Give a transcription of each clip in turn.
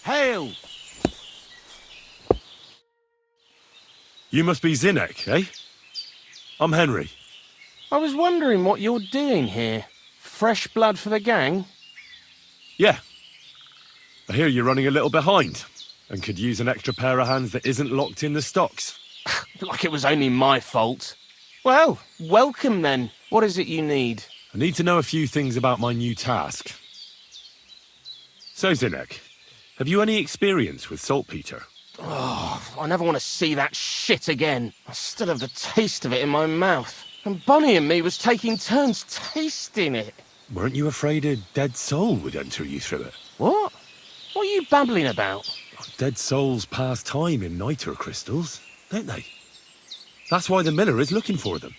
Hail! You must be Zinek, eh? I'm Henry. I was wondering what you're doing here. Fresh blood for the gang? Yeah. I hear you're running a little behind, and could use an extra pair of hands that isn't locked in the stocks. Like it was only my fault. Well, welcome then. What is it you need? I need to know a few things about my new task. So, Zinek, have you any experience with saltpeter? Oh, I never want to see that shit again. I still have the taste of it in my mouth. And Bonnie and me was taking turns tasting it. Weren't you afraid a dead soul would enter you through it? What? What are you babbling about? Dead souls pass time in niter crystals, don't they? That's why the miller is looking for them.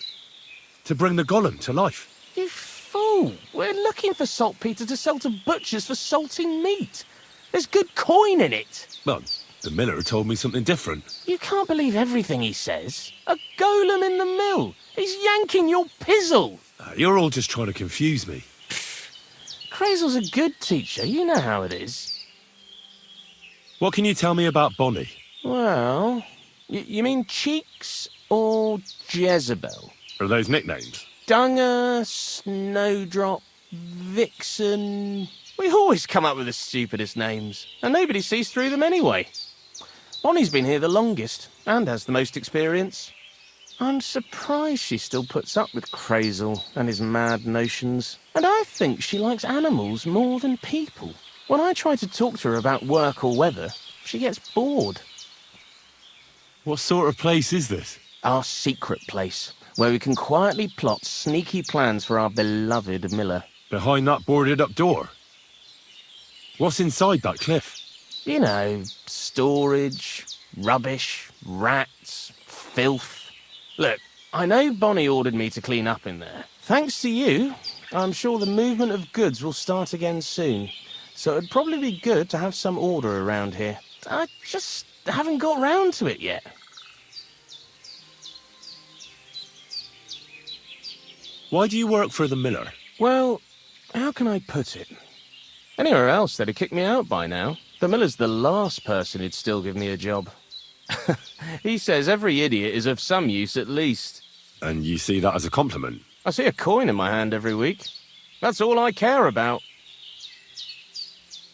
To bring the golem to life. You fool! We're looking for saltpeter to sell to butchers for salting meat. There's good coin in it. Well, the miller told me something different. You can't believe everything he says. A golem in the mill. He's yanking your pizzle. You're all just trying to confuse me. Crazel's a good teacher. You know how it is. What can you tell me about Bonnie? Well, you mean Cheeks or Jezebel? Are those nicknames? Dunger, Snowdrop, Vixen... We always come up with the stupidest names, and nobody sees through them anyway. Bonnie's been here the longest, and has the most experience. I'm surprised she still puts up with Crazel and his mad notions. And I think she likes animals more than people. When I try to talk to her about work or weather, she gets bored. What sort of place is this? Our secret place, where we can quietly plot sneaky plans for our beloved miller. Behind that boarded-up door? What's inside that cliff? You know, storage, rubbish, rats, filth. Look, I know Bonnie ordered me to clean up in there. Thanks to you, I'm sure the movement of goods will start again soon. So it'd probably be good to have some order around here. I just haven't got round to it yet. Why do you work for the miller? Well, how can I put it? Anywhere else, they'd have kicked me out by now. The miller's the last person who'd still give me a job. He says every idiot is of some use at least. And you see that as a compliment? I see a coin in my hand every week. That's all I care about.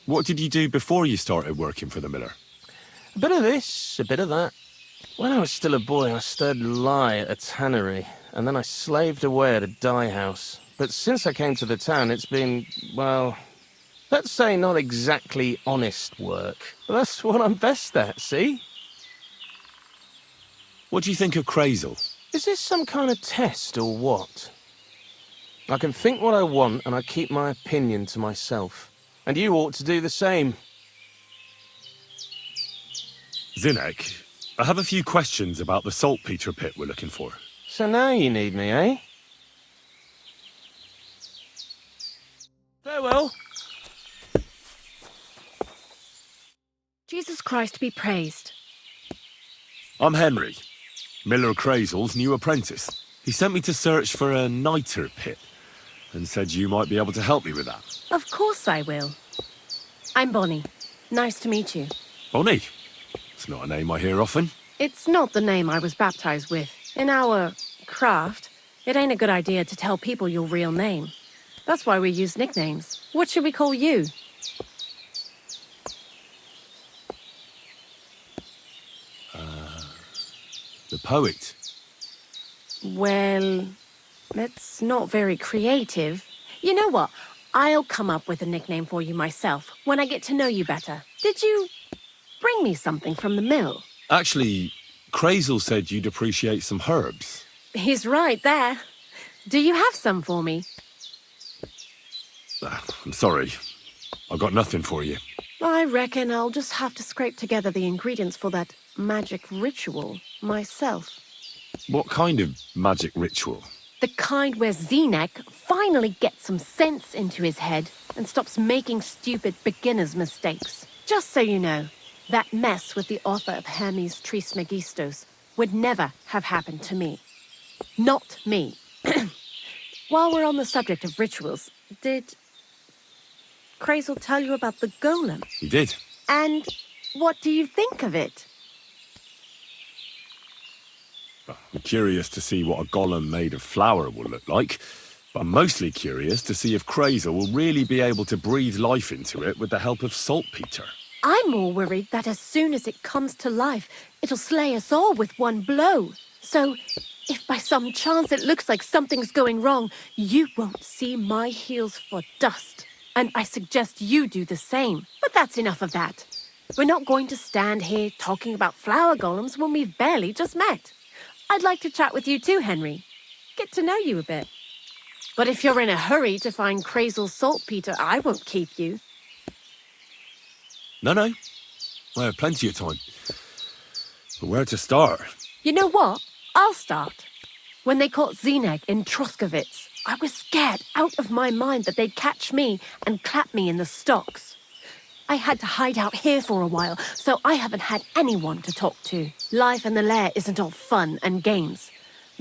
What did you do before you started working for the miller? A bit of this, a bit of that. When I was still a boy, I stirred lye at a tannery, and then I slaved away at a dye house. But since I came to the town, it's been, well, let's say not exactly honest work. But that's what I'm best at, see? What do you think of Crazel? Is this some kind of test or what? I can think what I want, and I keep my opinion to myself. And you ought to do the same. Zinek, I have a few questions about the saltpeter pit we're looking for. So now you need me, eh? Farewell. Jesus Christ be praised. I'm Henry, Miller Crazel's new apprentice. He sent me to search for a niter pit and said you might be able to help me with that. Of course I will. I'm Bonnie. Nice to meet you. Bonnie? It's not a name I hear often. It's not the name I was baptized with. In our craft, it ain't a good idea to tell people your real name. That's why we use nicknames. What should we call you? The poet. Well, that's not very creative. You know what? I'll come up with a nickname for you myself when I get to know you better. Did you bring me something from the mill? Actually, Crazel said you'd appreciate some herbs. He's right there. Do you have some for me? I'm sorry. I've got nothing for you. I reckon I'll just have to scrape together the ingredients for that magic ritual myself. What kind of magic ritual? The kind where Zinek finally gets some sense into his head and stops making stupid beginner's mistakes. Just so you know, that mess with the author of Hermes Trismegistos would never have happened to me. Not me. While we're on the subject of rituals, did Crazel tell you about the golem? He did. And what do you think of it? I'm curious to see what a golem made of flour will look like, but I'm mostly curious to see if Crazel will really be able to breathe life into it with the help of saltpeter. I'm more worried that as soon as it comes to life, it'll slay us all with one blow. So, if by some chance it looks like something's going wrong, you won't see my heels for dust. And I suggest you do the same. But that's enough of that. We're not going to stand here talking about flower golems when we've barely just met. I'd like to chat with you too, Henry. Get to know you a bit. But if you're in a hurry to find Crazel's saltpeter, I won't keep you. No, I have plenty of time. But where to start? You know what? I'll start. When they caught Zinek in Troskowitz, I was scared out of my mind that they'd catch me and clap me in the stocks. I had to hide out here for a while, so I haven't had anyone to talk to. Life in the lair isn't all fun and games.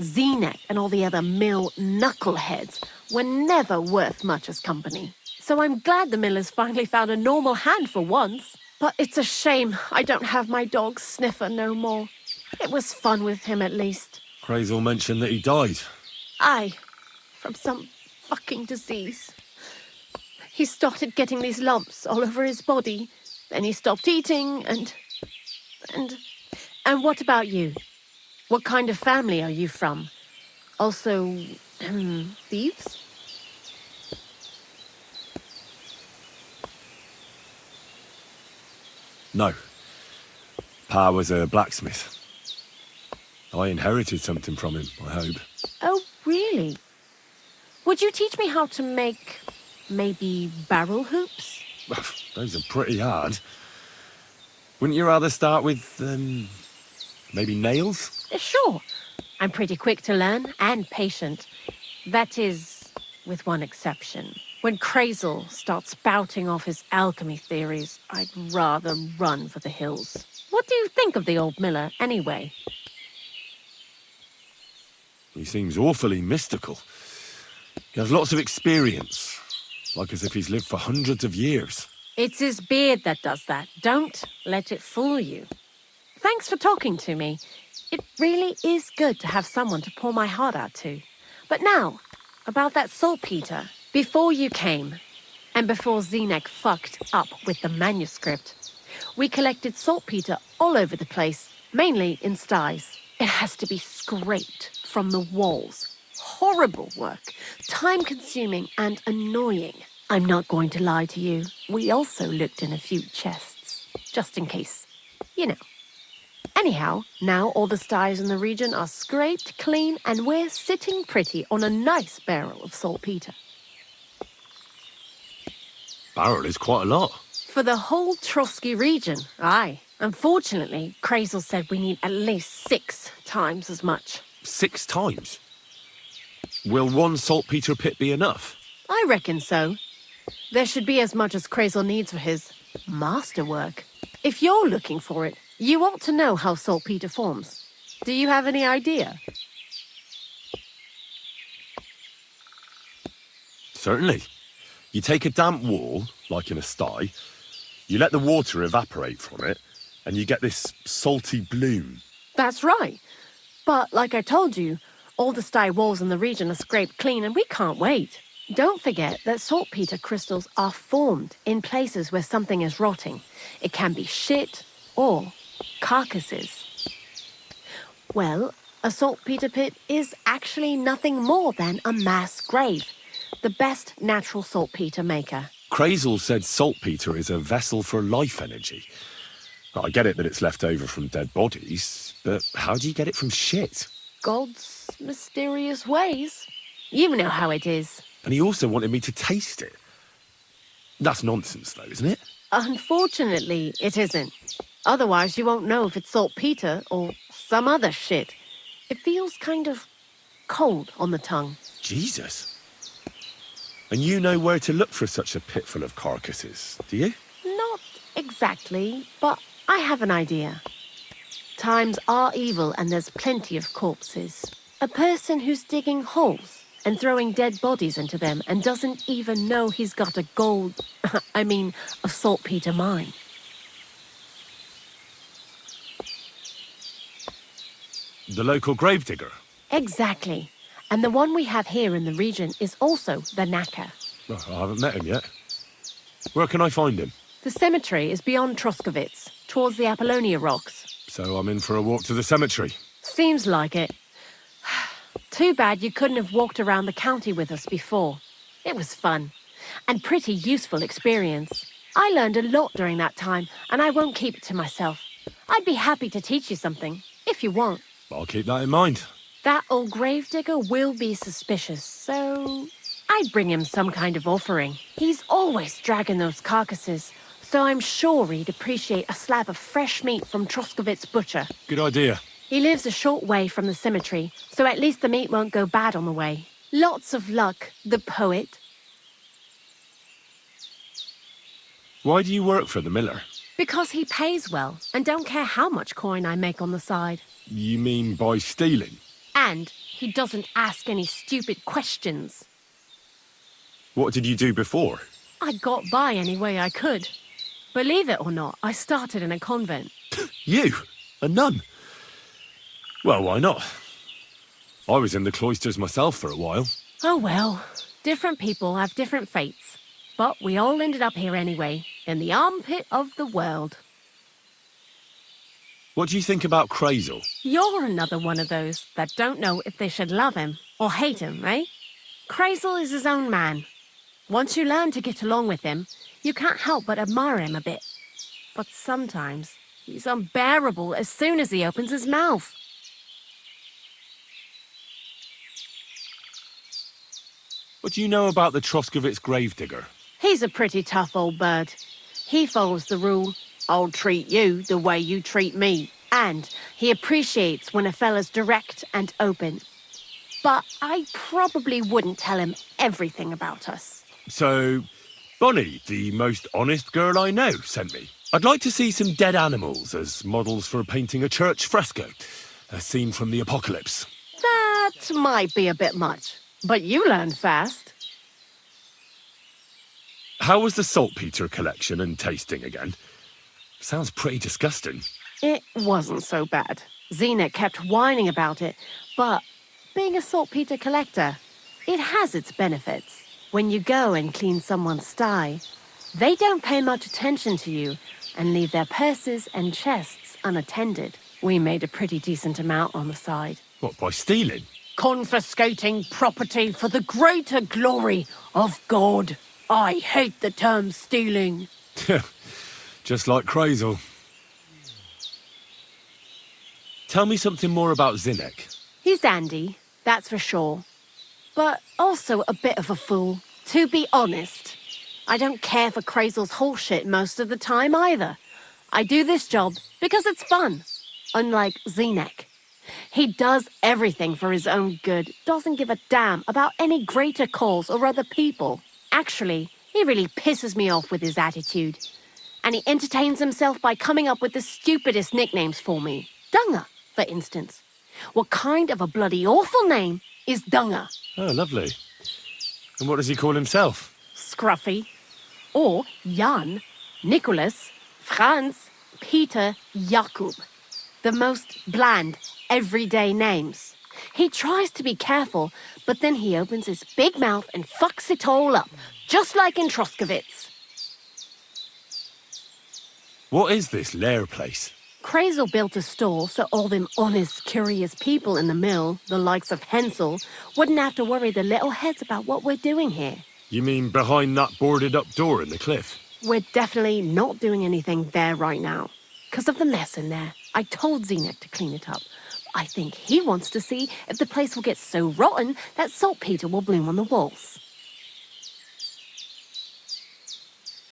Zinek and all the other mill knuckleheads were never worth much as company. So I'm glad the millers finally found a normal hand for once. But it's a shame I don't have my dog Sniffer no more. It was fun with him at least. Crazel mentioned that he died. Aye, from some fucking disease. He started getting these lumps all over his body. Then he stopped eating and what about you? What kind of family are you from? Also, thieves? No. Pa was a blacksmith. I inherited something from him, I hope. Oh, really? Would you teach me how to make, maybe, barrel hoops? Those are pretty hard. Wouldn't you rather start with, maybe nails? Sure. I'm pretty quick to learn and patient. That is, with one exception. When Crazel starts spouting off his alchemy theories, I'd rather run for the hills. What do you think of the old miller, anyway? He seems awfully mystical. He has lots of experience, like as if he's lived for hundreds of years. It's his beard that does that. Don't let it fool you. Thanks for talking to me. It really is good to have someone to pour my heart out to. But now, about that saltpeter. Before you came, and before Zinek fucked up with the manuscript, we collected saltpeter all over the place, mainly in sties. It has to be scraped from the walls. Horrible work, time-consuming and annoying. I'm not going to lie to you. We also looked in a few chests, just in case. You know. Anyhow, now all the sties in the region are scraped clean and we're sitting pretty on a nice barrel of saltpeter. Barrel is quite a lot. For the whole Trotsky region, aye. Unfortunately, Crazel said we need at least 6 times as much. 6 times? Will one saltpeter pit be enough? I reckon so. There should be as much as Crazel needs for his masterwork. If you're looking for it, you ought to know how saltpeter forms. Do you have any idea? Certainly. You take a damp wall, like in a sty, you let the water evaporate from it, and you get this salty bloom. That's right. But like I told you, all the sty walls in the region are scraped clean and we can't wait. Don't forget that saltpeter crystals are formed in places where something is rotting. It can be shit or carcasses. Well, a saltpeter pit is actually nothing more than a mass grave. The best natural saltpeter maker. Crazel said saltpeter is a vessel for life energy. I get it that it's left over from dead bodies, but how do you get it from shit? God's mysterious ways. You know how it is. And he also wanted me to taste it. That's nonsense, though, isn't it? Unfortunately, it isn't. Otherwise, you won't know if it's saltpeter or some other shit. It feels kind of cold on the tongue. Jesus. And you know where to look for such a pit full of carcasses, do you? Not exactly, but I have an idea. Times are evil and there's plenty of corpses. A person who's digging holes and throwing dead bodies into them and doesn't even know he's got a a saltpeter mine. The local gravedigger? Exactly. And the one we have here in the region is also the knacker. Well, I haven't met him yet. Where can I find him? The cemetery is beyond Troskovitz, towards the Apollonia rocks. So I'm in for a walk to the cemetery. Seems like it. Too bad you couldn't have walked around the county with us before. It was fun. And pretty useful experience. I learned a lot during that time, and I won't keep it to myself. I'd be happy to teach you something, if you want. I'll keep that in mind. That old gravedigger will be suspicious, so I'd bring him some kind of offering. He's always dragging those carcasses, so I'm sure he'd appreciate a slab of fresh meat from Troskovitz butcher. Good idea. He lives a short way from the cemetery, so at least the meat won't go bad on the way. Lots of luck, the poet. Why do you work for the miller? Because he pays well, and don't care how much coin I make on the side. You mean by stealing? And he doesn't ask any stupid questions. What did you do before? I got by any way I could. Believe it or not, I started in a convent. You? A nun? Well, why not? I was in the cloisters myself for a while. Oh well, different people have different fates. But we all ended up here anyway, in the armpit of the world. What do you think about Crazel? You're another one of those that don't know if they should love him or hate him, eh? Crazel is his own man. Once you learn to get along with him, you can't help but admire him a bit. But sometimes he's unbearable as soon as he opens his mouth. What do you know about the Troskovitz gravedigger? He's a pretty tough old bird. He follows the rule, I'll treat you the way you treat me. And he appreciates when a fella's direct and open. But I probably wouldn't tell him everything about us. So, Bonnie, the most honest girl I know, sent me. I'd like to see some dead animals as models for painting a church fresco. A scene from the apocalypse. That might be a bit much, but you learn fast. How was the saltpeter collection and tasting again? Sounds pretty disgusting. It wasn't so bad. Zinek kept whining about it, but being a saltpeter collector, it has its benefits. When you go and clean someone's sty, they don't pay much attention to you and leave their purses and chests unattended. We made a pretty decent amount on the side. What, by stealing? Confiscating property for the greater glory of God. I hate the term stealing. Just like Crazel. Tell me something more about Zinek. He's Andy, that's for sure. But also a bit of a fool. To be honest, I don't care for Crazel's whole shit most of the time either. I do this job because it's fun, unlike Zinek. He does everything for his own good, doesn't give a damn about any greater cause or other people. Actually, he really pisses me off with his attitude. And he entertains himself by coming up with the stupidest nicknames for me. Dunger, for instance. What kind of a bloody awful name is Dunger? Oh, lovely. And what does he call himself? Scruffy. Or Jan, Nicholas, Franz, Peter, Jakub. The most bland, everyday names. He tries to be careful, but then he opens his big mouth and fucks it all up, just like in Troskovitz. What is this lair place? Crazel built a store so all them honest, curious people in the mill, the likes of Hensel, wouldn't have to worry their little heads about what we're doing here. You mean behind that boarded-up door in the cliff? We're definitely not doing anything there right now. Because of the mess in there. I told Zinek to clean it up. I think he wants to see if the place will get so rotten that saltpeter will bloom on the walls.